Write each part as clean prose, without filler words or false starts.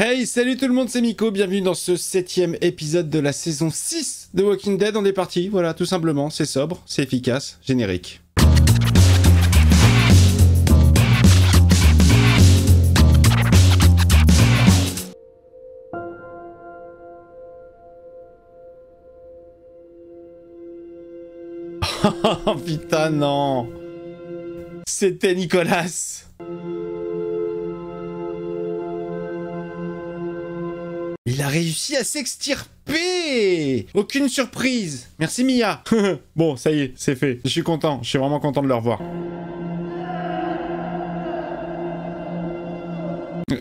Hey, salut tout le monde, c'est Miko, bienvenue dans ce 7ème épisode de la saison 6 de Walking Dead. On est parti, voilà, tout simplement, c'est sobre, c'est efficace, générique. Oh putain, non! C'était Nicolas! Il a réussi à s'extirper! Aucune surprise! Merci Mia! Bon, ça y est, c'est fait. Je suis content, je suis vraiment content de le revoir.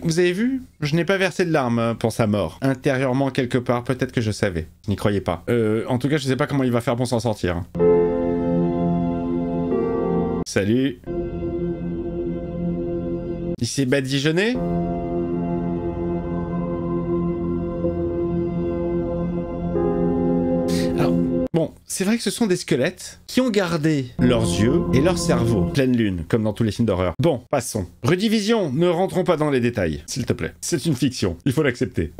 Vous avez vu? Je n'ai pas versé de larmes pour sa mort. Intérieurement, quelque part, peut-être que je savais. Je n'y croyais pas. En tout cas, je sais pas comment il va faire pour s'en sortir. Salut! Il s'est badigeonné? Bon, c'est vrai que ce sont des squelettes qui ont gardé leurs yeux et leur cerveau, pleine lune, comme dans tous les films d'horreur. Bon, passons. Redivision, ne rentrons pas dans les détails, s'il te plaît. C'est une fiction, il faut l'accepter.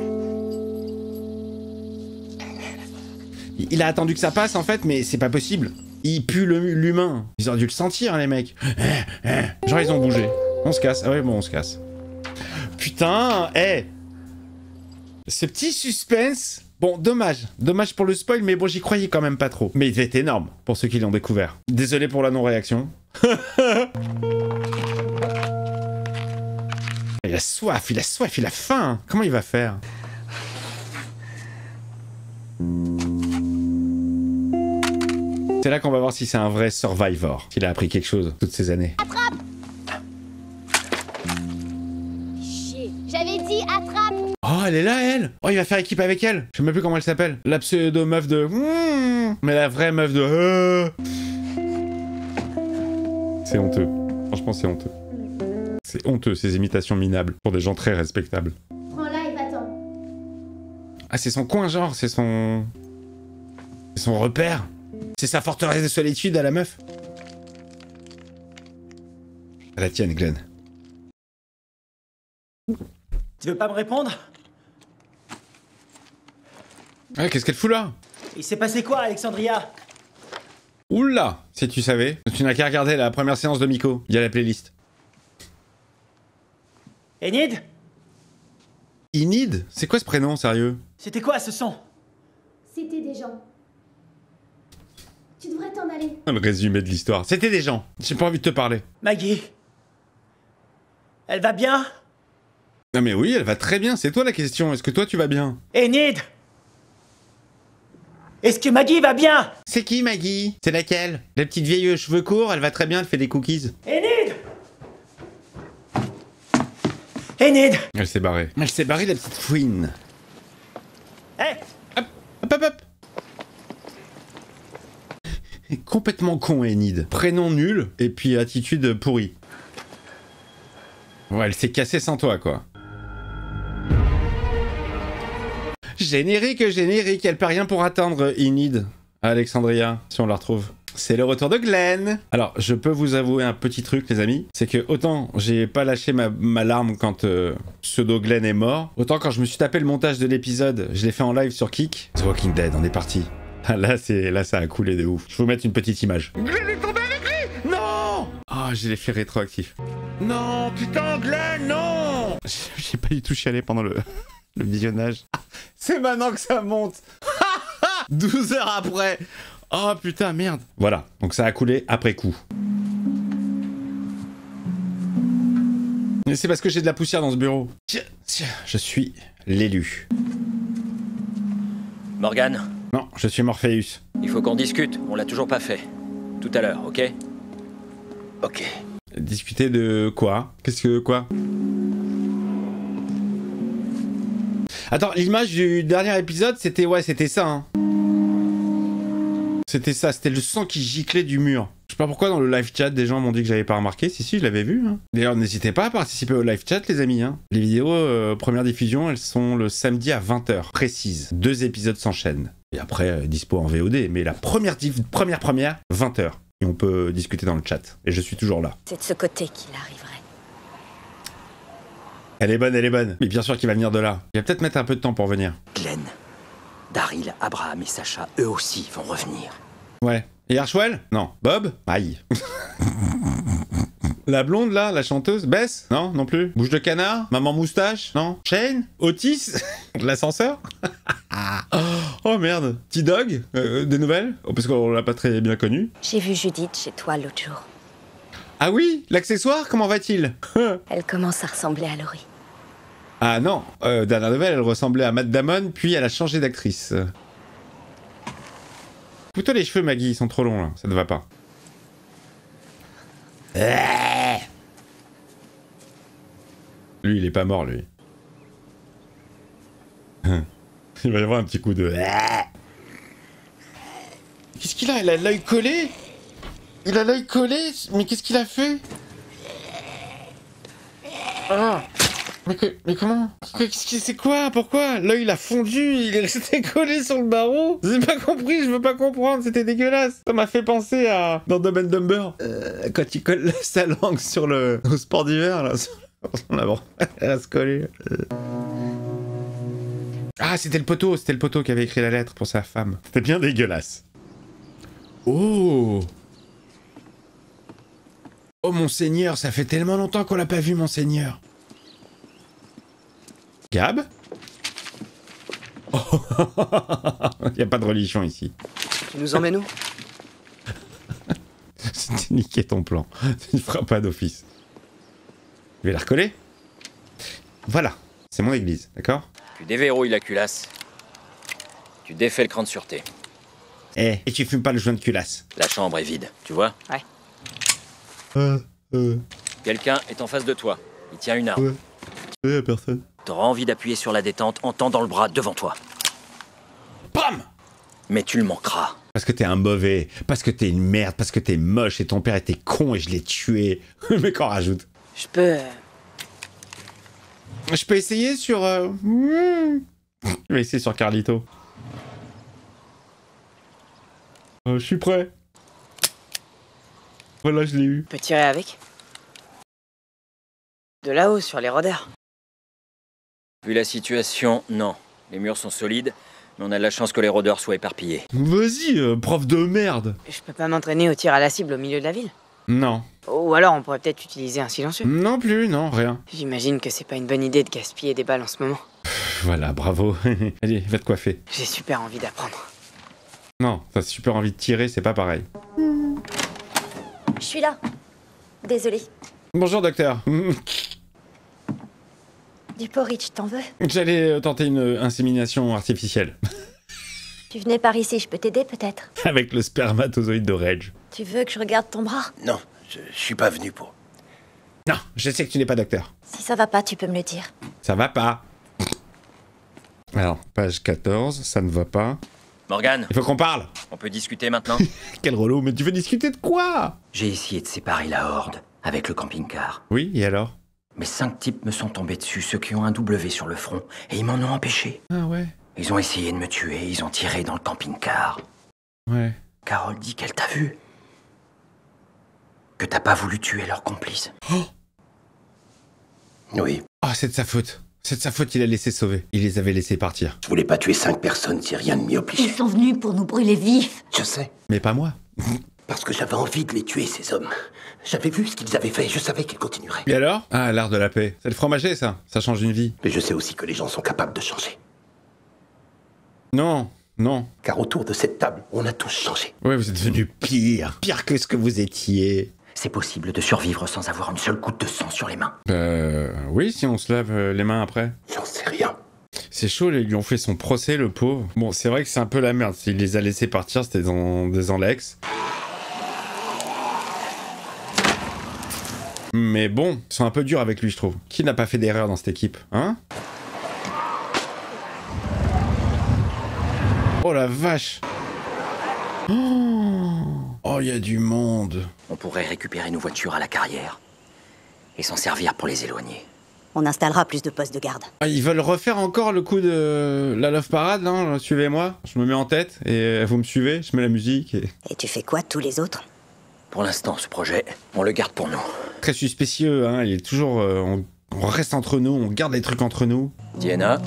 Il a attendu que ça passe, en fait, mais c'est pas possible. Il pue l'humain. Ils auraient dû le sentir, hein, les mecs. Genre, ils ont bougé. On se casse. Ah ouais, bon, on se casse. Putain, ce petit suspense... Bon, dommage. Dommage pour le spoil, mais bon, j'y croyais quand même pas trop. Mais il est énorme, pour ceux qui l'ont découvert. Désolé pour la non-réaction. Il a soif, il a faim. Comment il va faire? C'est là qu'on va voir si c'est un vrai survivor. S'il a appris quelque chose toutes ces années. Attrape! Chier, j'avais dit attrape! Oh, elle est là, elle! Oh, il va faire équipe avec elle! Je sais même plus comment elle s'appelle. La pseudo-meuf de... Mais la vraie meuf de... C'est honteux. Franchement, c'est honteux. C'est honteux, ces imitations minables, pour des gens très respectables. Prends-la et va-t'en. Ah, c'est son coin, genre, c'est son... C'est son repère. C'est sa forteresse de solitude à la meuf. À la tienne, Glenn. Tu veux pas me répondre? Ouais, qu'est-ce qu'elle fout là? Il s'est passé quoi, Alexandria? Oula! Si tu savais. Tu n'as qu'à regarder la première séance de Miko. Il y a la playlist. Enid? Enid? C'est quoi ce prénom, sérieux? C'était quoi ce son? C'était des gens. Tu devrais t'en aller. Le résumé de l'histoire. C'était des gens. J'ai pas envie de te parler. Maggie? Elle va bien? Non mais oui, elle va très bien. C'est toi la question. Est-ce que toi tu vas bien? Enid? Est-ce que Maggie va bien? C'est qui Maggie? C'est laquelle? La petite vieille aux cheveux courts, elle va très bien, elle fait des cookies. Enid? Enid? Elle s'est barrée. Elle s'est barrée la petite fouine. Hé! Hop, hop, hop, hop. Complètement con, Enid. Prénom nul, et puis attitude pourrie. Ouais, elle s'est cassée sans toi, quoi. Générique, générique, elle perd rien pour attendre, Enid. Alexandria, si on la retrouve. C'est le retour de Glenn. Alors, je peux vous avouer un petit truc, les amis. C'est que autant j'ai pas lâché ma larme quand pseudo Glenn est mort, autant quand je me suis tapé le montage de l'épisode, je l'ai fait en live sur Kik. The Walking Dead, on est parti. Là, ça a coulé de ouf. Je vais vous mettre une petite image. Glenn est tombé avec lui! Non! Oh, j'ai l'effet rétroactif. Non, putain, Glenn, non! J'ai pas du tout chialé pendant le visionnage. Ah, c'est maintenant que ça monte. 12 heures après. Oh putain, merde. Voilà, donc ça a coulé après coup. Mais c'est parce que j'ai de la poussière dans ce bureau. Tiens, je suis l'élu. Morgan, Non, je suis Morpheus. il faut qu'on discute, on l'a toujours pas fait. Tout à l'heure, ok? Ok. Discuter de quoi? Qu'est-ce que quoi? Attends, l'image du dernier épisode, c'était c'était ça, hein. C'était ça, c'était le sang qui giclait du mur. Je sais pas pourquoi dans le live chat, des gens m'ont dit que j'avais pas remarqué. Si, je l'avais vu. Hein. D'ailleurs, n'hésitez pas à participer au live chat, les amis. Hein. Les vidéos première diffusion, elles sont le samedi à 20h, précises. 2 épisodes s'enchaînent. Et après, dispo en VOD. Mais la première, 20h. Et on peut discuter dans le chat. Et je suis toujours là. C'est de ce côté qu'il arriverait. Elle est bonne, elle est bonne. Mais bien sûr qu'il va venir de là. Il va peut-être mettre un peu de temps pour venir. Glenn, Daryl, Abraham et Sacha, eux aussi vont revenir. Ouais. Et Archwell? Non. Bob? Aïe. La blonde là, la chanteuse? Bess? Non, non plus. Bouche de canard? Maman moustache? Non. Shane? Otis? L'ascenseur? Oh merde. T-Dog? Des nouvelles? Oh, parce qu'on l'a pas très bien connu. J'ai vu Judith chez toi l'autre jour. Ah oui? L'accessoire? Comment va-t-il? Elle commence à ressembler à Laurie. Ah non. Dernière nouvelle, elle ressemblait à Matt Damon, puis elle a changé d'actrice. Plutôt les cheveux, Maggie, ils sont trop longs là. Ça ne va pas. Lui, il est pas mort, lui. Il va y avoir un petit coup de... Qu'est-ce qu'il a? Il a l'œil collé? Il a l'œil collé? Mais qu'est-ce qu'il a fait? Ah. Mais comment? C'est quoi? Pourquoi? L'œil il a fondu, il est resté collé sur le barreau? J'ai pas compris, je veux pas comprendre, c'était dégueulasse. Ça m'a fait penser à... dans Dumb and Dumber. Quand il colle sa langue sur le... au sport d'hiver, là. On a elle reste collée. Ah, c'était le poteau qui avait écrit la lettre pour sa femme. C'était bien dégueulasse. Oh! Oh, Monseigneur, ça fait tellement longtemps qu'on l'a pas vu, Monseigneur. Gab? Oh, y a pas de religion ici. Tu nous emmènes où? C'était niqué ton plan. Tu ne feras pas d'office. Je vais la recoller. Voilà, c'est mon église, d'accord? Tu déverrouilles la culasse. Tu défais le cran de sûreté. Et tu fumes pas le joint de culasse. La chambre est vide, tu vois? Ouais. Quelqu'un est en face de toi. Il tient une arme. Ouais, personne. T'auras envie d'appuyer sur la détente en tendant le bras devant toi. Bam! Mais tu le manqueras. Parce que t'es un mauvais, parce que t'es une merde, parce que t'es moche et ton père était con et je l'ai tué. Le mec en rajoute. Je peux... Je peux essayer sur... Je vais essayer sur Carlito. Je suis prêt. Voilà, je l'ai eu. peux tirer avec? De là-haut, sur les rôdeurs. Vu la situation, non. Les murs sont solides, mais on a de la chance que les rôdeurs soient éparpillés. Vas-y, prof de merde. Je peux pas m'entraîner au tir à la cible au milieu de la ville? Non. Ou alors on pourrait peut-être utiliser un silencieux. Non plus, non, rien. J'imagine que c'est pas une bonne idée de gaspiller des balles en ce moment. Voilà, bravo. Allez, va te coiffer. J'ai super envie d'apprendre. Non, t'as super envie de tirer, c'est pas pareil. Je suis là. Désolée. Bonjour, docteur. Du porridge, t'en veux? J'allais tenter une insémination artificielle. Tu venais par ici, je peux t'aider peut-être? Avec le spermatozoïde de Reg. Tu veux que je regarde ton bras? Non, je suis pas venu pour... Non, je sais que tu n'es pas docteur. Si ça va pas, tu peux me le dire. Ça va pas. Alors, page 14, ça ne va pas. Morgane, Il faut qu'on parle. on peut discuter maintenant? Quel relou, mais tu veux discuter de quoi? J'ai essayé de séparer la horde avec le camping-car. Oui, et alors? Mais 5 types me sont tombés dessus, ceux qui ont un W sur le front, et ils m'en ont empêché. Ah ouais. Ils ont essayé de me tuer, ils ont tiré dans le camping-car. Ouais. Carole dit qu'elle t'a vu. Que t'as pas voulu tuer leur complice. Oh, Oui, oh, c'est de sa faute. C'est de sa faute, il a laissé sauver. Il les avait laissés partir. je voulais pas tuer 5 personnes si rien ne m'y Ils obligeait. sont venus pour nous brûler vifs. Je sais, Mais pas moi. parce que j'avais envie de les tuer, ces hommes. J'avais vu ce qu'ils avaient fait, je savais qu'ils continueraient. Et alors? Ah, l'art de la paix. C'est le fromager, ça. Ça change une vie. Mais je sais aussi que les gens sont capables de changer. Non, non. Car autour de cette table, on a tous changé. Ouais, vous êtes devenu pire. Pire que ce que vous étiez. C'est possible de survivre sans avoir une seule goutte de sang sur les mains. Oui, si on se lave les mains après. J'en sais rien. C'est chaud, ils lui ont fait son procès, le pauvre. Bon, c'est vrai que c'est un peu la merde. S'il les a laissés partir, c'était des Anlex. Mais bon, ils sont un peu durs avec lui, je trouve. Qui n'a pas fait d'erreur dans cette équipe, hein? Oh la vache! Oh, il y a du monde. On pourrait récupérer nos voitures à la carrière et s'en servir pour les éloigner. On installera plus de postes de garde. Ah, ils veulent refaire encore le coup de la Love Parade, là? Suivez-moi. Je me mets en tête et vous me suivez. Je mets la musique et... Et tu fais quoi, tous les autres? Pour l'instant, ce projet, on le garde pour nous. Très suspicieux, hein. Il est toujours On reste entre nous, on garde les trucs entre nous. Diana,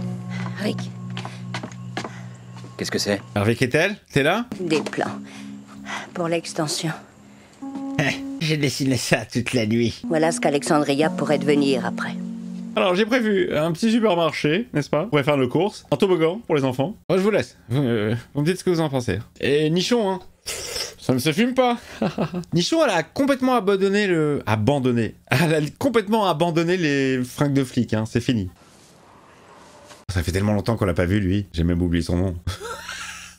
Rick, qu'est-ce que c'est? Harvey Kettel, t'es là? des plans. Pour l'extension. J'ai dessiné ça toute la nuit. Voilà ce qu'Alexandria pourrait devenir après. Alors j'ai prévu un petit supermarché, n'est-ce pas? On pourrait faire nos courses, en toboggan pour les enfants. Moi je vous laisse, vous me dites ce que vous en pensez. Et Nichon, hein, ça ne se fume pas. Nichon, elle a complètement abandonné Elle a complètement abandonné les fringues de flic, hein, c'est fini. Ça fait tellement longtemps qu'on l'a pas vu lui, j'ai même oublié son nom.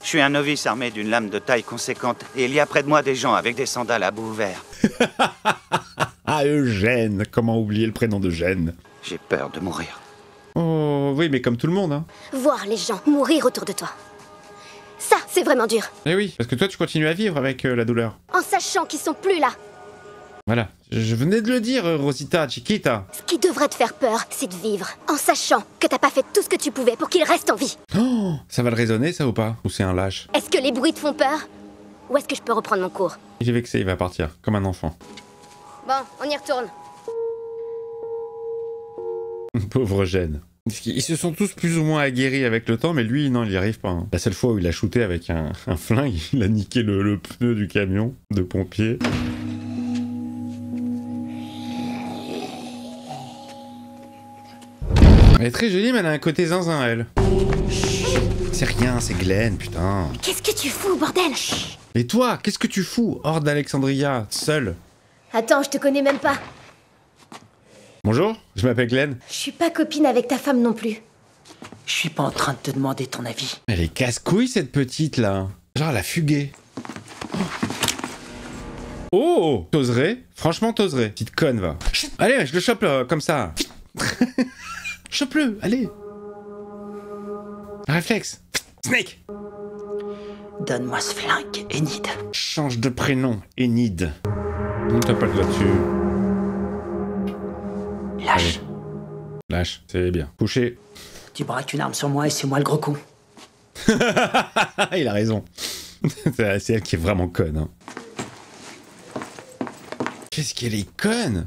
Je suis un novice armé d'une lame de taille conséquente et il y a près de moi des gens avec des sandales à bout ouvert. Ah, Eugène, comment oublier le prénom d'Eugène? J'ai peur de mourir. Oh oui, mais comme tout le monde, hein. Voir les gens mourir autour de toi. Ça, c'est vraiment dur. Eh oui, parce que toi tu continues à vivre avec la douleur. En sachant qu'ils sont plus là. Voilà, je venais de le dire, Rosita, Chiquita. Ce qui devrait te faire peur, c'est de vivre. En sachant que t'as pas fait tout ce que tu pouvais pour qu'ils restent en vie. Oh, ça va le raisonner ça ou pas? Ou c'est un lâche? Est-ce que les bruits te font peur? Ou est-ce que je peux reprendre mon cours? Il est vexé, il va partir, comme un enfant. Bon, on y retourne. Pauvre Eugène. Ils se sont tous plus ou moins aguerris avec le temps, mais lui, non, il n'y arrive pas. Hein. La seule fois où il a shooté avec un flingue, il a niqué le pneu du camion de pompier. Elle est très jolie, mais elle a un côté zinzin, elle. C'est rien, c'est Glenn, putain. Qu'est-ce que tu fous, bordel? Et toi, qu'est-ce que tu fous hors d'Alexandria, seul? Attends, je te connais même pas. Bonjour, je m'appelle Glenn. Je suis pas copine avec ta femme non plus. Je suis pas en train de te demander ton avis. Elle est casse-couille, cette petite, là. Genre, elle a fugué. Oh, t'oserais? Franchement, t'oserais. Petite conne, va. Allez, je le chope, là, comme ça. Chope-le, allez. Réflexe. Snake. Donne-moi ce flingue, Enid. Change de prénom, Enid. T'as pas le doigt dessus. Lâche. Lâche, c'est bien. Couché. Tu braques une arme sur moi et c'est moi le gros con. Il a raison. C'est elle qui est vraiment conne. Hein. Qu'est-ce qu'elle est conne?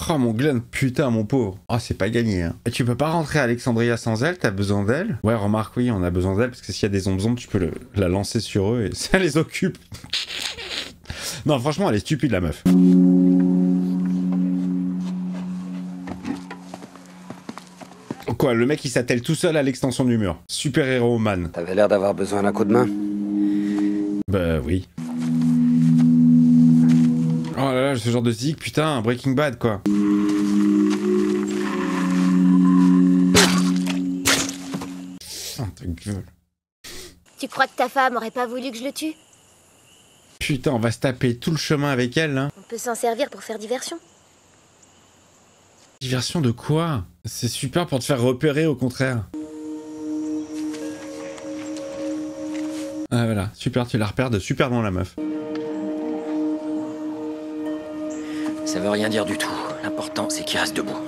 Oh mon Glenn, putain mon pauvre. Oh c'est pas gagné hein. Et tu peux pas rentrer à Alexandria sans elle, t'as besoin d'elle? Ouais remarque oui, on a besoin d'elle parce que s'il y a des zombies, tu peux la lancer sur eux et ça les occupe. Non franchement elle est stupide la meuf. Quoi, le mec il s'attelle tout seul à l'extension du mur. Super héros man. T'avais l'air d'avoir besoin d'un coup de main. Bah oui. Oh là là, ce genre de zig, putain, Breaking Bad quoi. Putain, ta gueule. Tu crois que ta femme aurait pas voulu que je le tue? Putain, on va se taper tout le chemin avec elle, hein. On peut s'en servir pour faire diversion. Diversion de quoi? C'est super pour te faire repérer au contraire. Ah voilà, super, tu la repères de super loin la meuf. Ça veut rien dire du tout. L'important, c'est qu'il reste debout.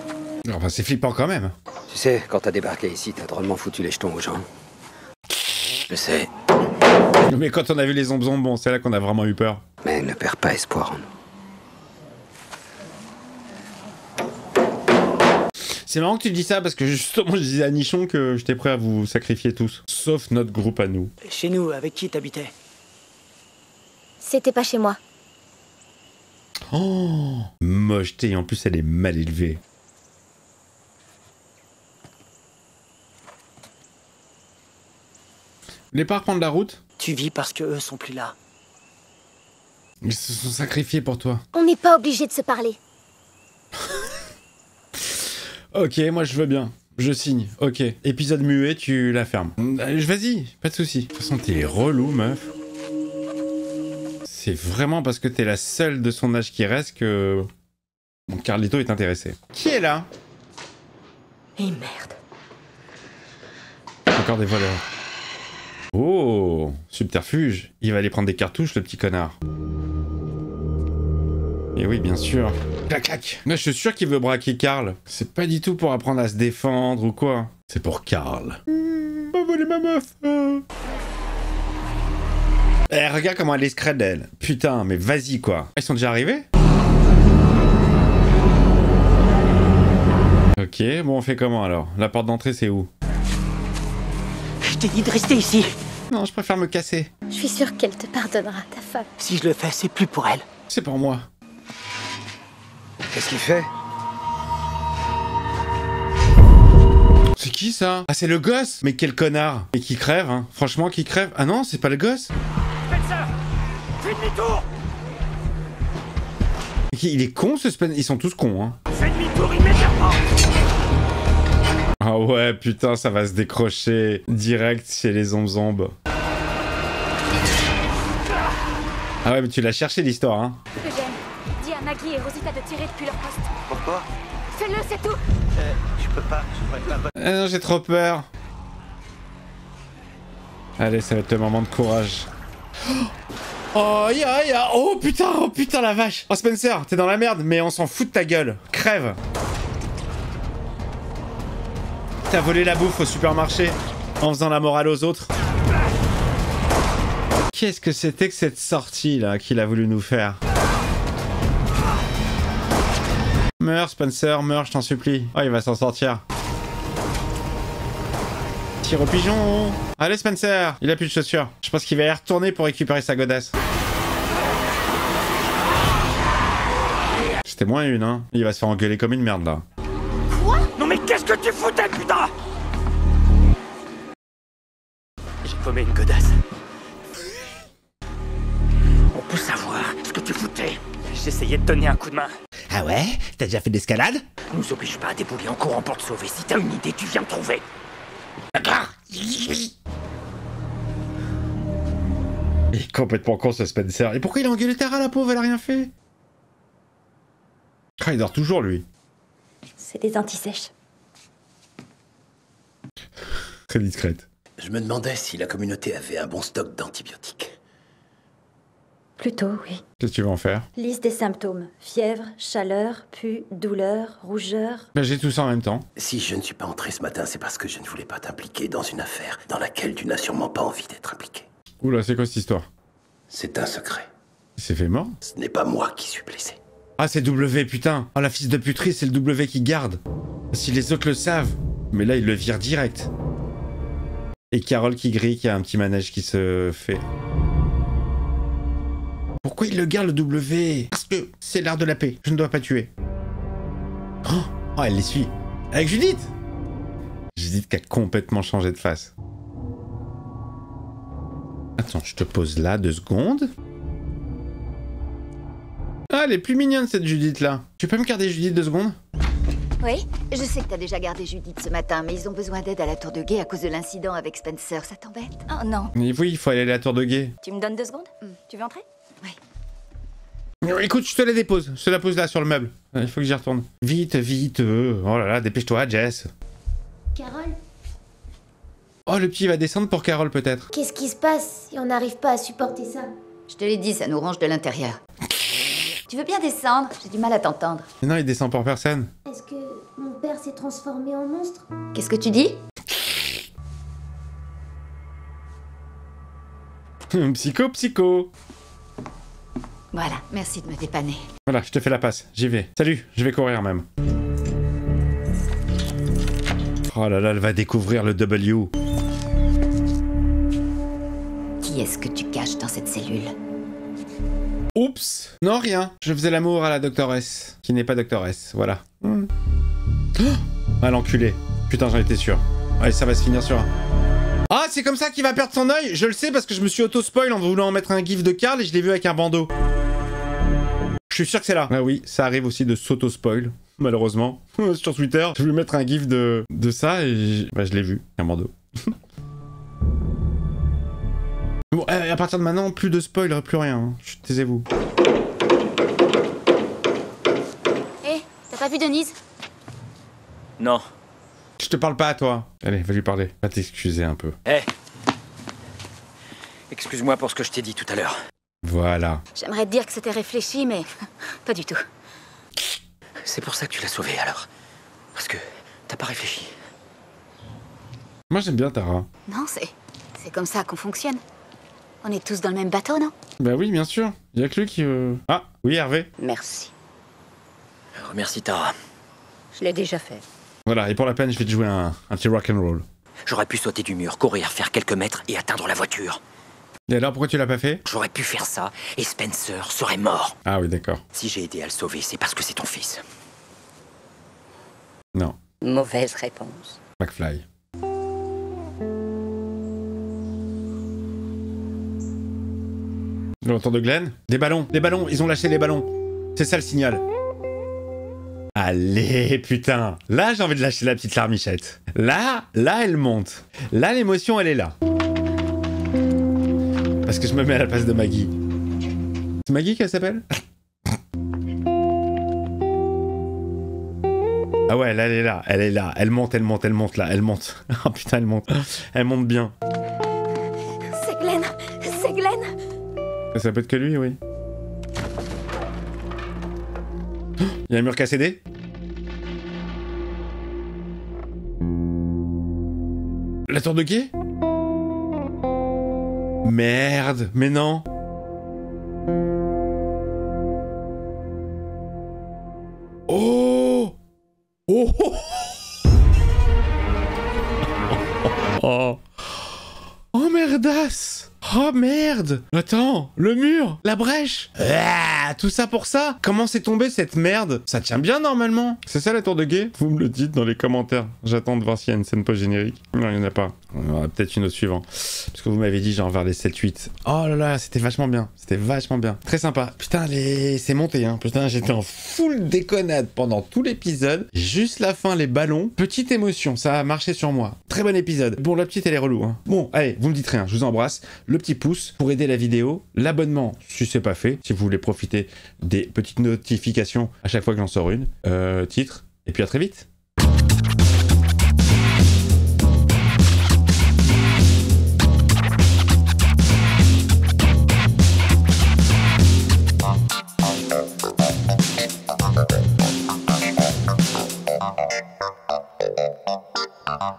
Enfin, c'est flippant quand même. Tu sais, quand t'as débarqué ici, t'as drôlement foutu les jetons aux gens. Je sais. Mais quand on a vu les zombies, bon, c'est là qu'on a vraiment eu peur. Mais ne perds pas espoir en nous. C'est marrant que tu dis ça parce que justement je disais à Nichon que j'étais prêt à vous sacrifier tous. Sauf notre groupe à nous. Chez nous, avec qui t'habitais? C'était pas chez moi. Oh, mocheté, en plus elle est mal élevée. Vous voulez pas reprendre la route? Tu vis parce que eux sont plus là. Ils se sont sacrifiés pour toi. On n'est pas obligé de se parler. Ok, moi je veux bien. Je signe. Ok. Épisode muet, tu la fermes. Vas-y, pas de soucis. De toute façon, t'es relou, meuf. C'est vraiment parce que t'es la seule de son âge qui reste que... Bon, Carlito est intéressé. Qui est là? Et merde. Encore des voleurs. Oh, subterfuge. Il va aller prendre des cartouches, le petit connard. Et oui, bien sûr. Clac, clac. Là, je suis sûr qu'il veut braquer Karl. C'est pas du tout pour apprendre à se défendre ou quoi. C'est pour Karl. Pas voler ma meuf. Eh, regarde comment elle est scred, elle. Putain, mais vas-y, quoi. Ils sont déjà arrivés? Ok, bon, on fait comment alors? La porte d'entrée, c'est où? Je t'ai dit de rester ici. Non, je préfère me casser. Je suis sûre qu'elle te pardonnera, ta femme. Si je le fais, c'est plus pour elle. C'est pour moi. Qu'est-ce qu'il fait? C'est qui ça? Ah, c'est le gosse! Mais quel connard! Et qui crève, hein? Franchement, qui crève? Ah non, c'est pas le gosse? Spencer! Fais demi-tour! Il est con ce Spencer? Ils sont tous cons, hein? Fais demi-tour immédiatement! Ah ouais, putain, ça va se décrocher direct chez les zombies. Ah ouais, mais tu l'as cherché l'histoire, hein? Eugène, dis à Maggie et Rosita de tirer depuis leur poste. Pourquoi? Fais-le, c'est tout. Je peux pas, je pourrais pas... Ah non, j'ai trop peur. Allez, ça va être le moment de courage. Oh, oh putain, la vache. Oh Spencer, t'es dans la merde, mais on s'en fout de ta gueule. Crève. T'as volé la bouffe au supermarché en faisant la morale aux autres. Qu'est-ce que c'était que cette sortie là qu'il a voulu nous faire? Meurs Spencer, meurs, je t'en supplie. Oh, il va s'en sortir. Tire au pigeon. Allez Spencer, il a plus de chaussures. Je pense qu'il va y retourner pour récupérer sa godasse. C'était moins une, hein. Il va se faire engueuler comme une merde là. Non mais qu'est-ce que tu foutais, putain? J'ai paumé une godasse. On peut savoir ce que tu foutais. J'essayais de donner un coup de main. Ah ouais? T'as déjà fait de l'escalade? Nous oblige pas à débouler en courant pour te sauver. Si t'as une idée, tu viens me trouver. D'accord. Il est complètement con ce Spencer. Et pourquoi il a engueulé Tara, la pauvre? Elle a rien fait. Ah, il dort toujours lui. C'est des antisèches. Très discrète. Je me demandais si la communauté avait un bon stock d'antibiotiques. Plutôt, oui. Qu'est-ce que tu vas en faire? Liste des symptômes. Fièvre, chaleur, pus, douleur, rougeur. Ben, j'ai tout ça en même temps. Si je ne suis pas entré ce matin, c'est parce que je ne voulais pas t'impliquer dans une affaire dans laquelle tu n'as sûrement pas envie d'être impliqué. Oula, c'est quoi cette histoire? C'est un secret. Il s'est fait mort? Ce n'est pas moi qui suis blessé. Ah, c'est W, putain. Oh, la fils de puterie, c'est le W qui garde. Si les autres le savent. Mais là, il le vire direct. Et Carole qui grille, qui a un petit manège qui se fait. Pourquoi il le garde, le W? Parce que c'est l'art de la paix. Je ne dois pas tuer. Oh, elle les suit. Avec Judith! Judith qui a complètement changé de face. Attends, je te pose là 2 secondes. Ah, elle est plus mignonne cette Judith là. Tu peux me garder Judith 2 secondes? Oui, je sais que t'as déjà gardé Judith ce matin, mais ils ont besoin d'aide à la tour de guet à cause de l'incident avec Spencer. Ça t'embête? Oh non. Mais oui, il faut aller à la tour de guet. Tu me donnes 2 secondes? Tu veux entrer? Oui. Écoute, je te la dépose. Je te la pose là sur le meuble. Il faut que j'y retourne. Vite, vite. Oh là là, dépêche-toi, Jess. Carole, Oh, le petit va descendre pour Carole peut-être. qu'est-ce qui se passe si on n'arrive pas à supporter ça? Je te l'ai dit, ça nous ronge de l'intérieur. Tu veux bien descendre? J'ai du mal à t'entendre. Mais non, il descend pour personne. Est-ce que mon père s'est transformé en monstre? Qu'est-ce que tu dis? Psycho. Voilà, merci de me dépanner. Voilà, je te fais la passe. J'y vais. Salut, je vais courir même. Oh là là, elle va découvrir le W. Qui est-ce que tu caches dans cette cellule? Oups. Non, rien. Je faisais l'amour à la doctoresse. Qui n'est pas doctoresse, voilà. Oh, ah, l'enculé. Putain, j'en étais sûr. Allez, ça va se finir sur un... Ah, c'est comme ça qu'il va perdre son œil. Je le sais parce que je me suis auto-spoil en voulant mettre un gif de Carl et je l'ai vu avec un bandeau. Je suis sûr que c'est là. Ah oui, ça arrive aussi de s'auto-spoil, malheureusement. Sur Twitter, j'ai voulu mettre un gif de ça et je l'ai vu, un bandeau. Bon, à partir de maintenant, plus de spoil, plus rien. Hein. Taisez-vous. Hé, t'as pas vu Denise? Non. Je te parle pas à toi. Allez, va lui parler. Va t'excuser un peu. Hé. Excuse-moi pour ce que je t'ai dit tout à l'heure. Voilà. J'aimerais te dire que c'était réfléchi, mais pas du tout. C'est pour ça que tu l'as sauvé alors. Parce que t'as pas réfléchi. Moi, j'aime bien Tara. Non, c'est comme ça qu'on fonctionne. On est tous dans le même bateau, non? Bah oui, bien sûr. Y'a que lui qui... Ah, oui, Hervé. Merci. Remercie Tara. Je l'ai déjà fait. Voilà, et pour la peine, je vais te jouer un petit rock'n'roll. J'aurais pu sauter du mur, courir, faire quelques mètres et atteindre la voiture. Et alors, pourquoi tu l'as pas fait? J'aurais pu faire ça et Spencer serait mort. Ah oui, d'accord. Si j'ai aidé à le sauver, c'est parce que c'est ton fils. Non, Mauvaise réponse. McFly. Le retour de Glenn? Des ballons, ils ont lâché les ballons. C'est ça le signal. Allez, putain. Là, j'ai envie de lâcher la petite larmichette. Là, elle monte. Là, l'émotion, elle est là. Parce que je me mets à la place de Maggie. C'est Maggie qu'elle s'appelle? Ah ouais, là, elle est là. Elle monte là, elle monte. Oh putain, elle monte. Elle monte bien. C'est Glenn. C'est Glenn. Ça peut être que lui, oui. Il y a un mur qui a cédé? La tour de quai? Merde, mais non. Oh! Oh! Oh! Oh merdasse! Oh merde! Attends, le mur, la brèche, tout ça pour ça? Comment c'est tombé cette merde? Ça tient bien normalement. C'est ça la tour de guet? Vous me le dites dans les commentaires. J'attends de voir s'il y a une scène post-générique. Non, il n'y en a pas. On aura peut-être une autre suivante. Parce que vous m'avez dit genre vers les 7-8. Oh là là, c'était vachement bien. C'était vachement bien. Très sympa. Putain, c'est monté, hein. Putain, j'étais en full déconnade pendant tout l'épisode. Juste la fin, les ballons. Petite émotion, ça a marché sur moi. Très bon épisode. Bon, la petite, elle est relou, hein. Bon, allez, vous me dites rien. Je vous embrasse. Le petit pouce pour aider la vidéo, l'abonnement si c'est pas fait, si vous voulez profiter des petites notifications à chaque fois que j'en sors une, titre, et puis à très vite. Ah.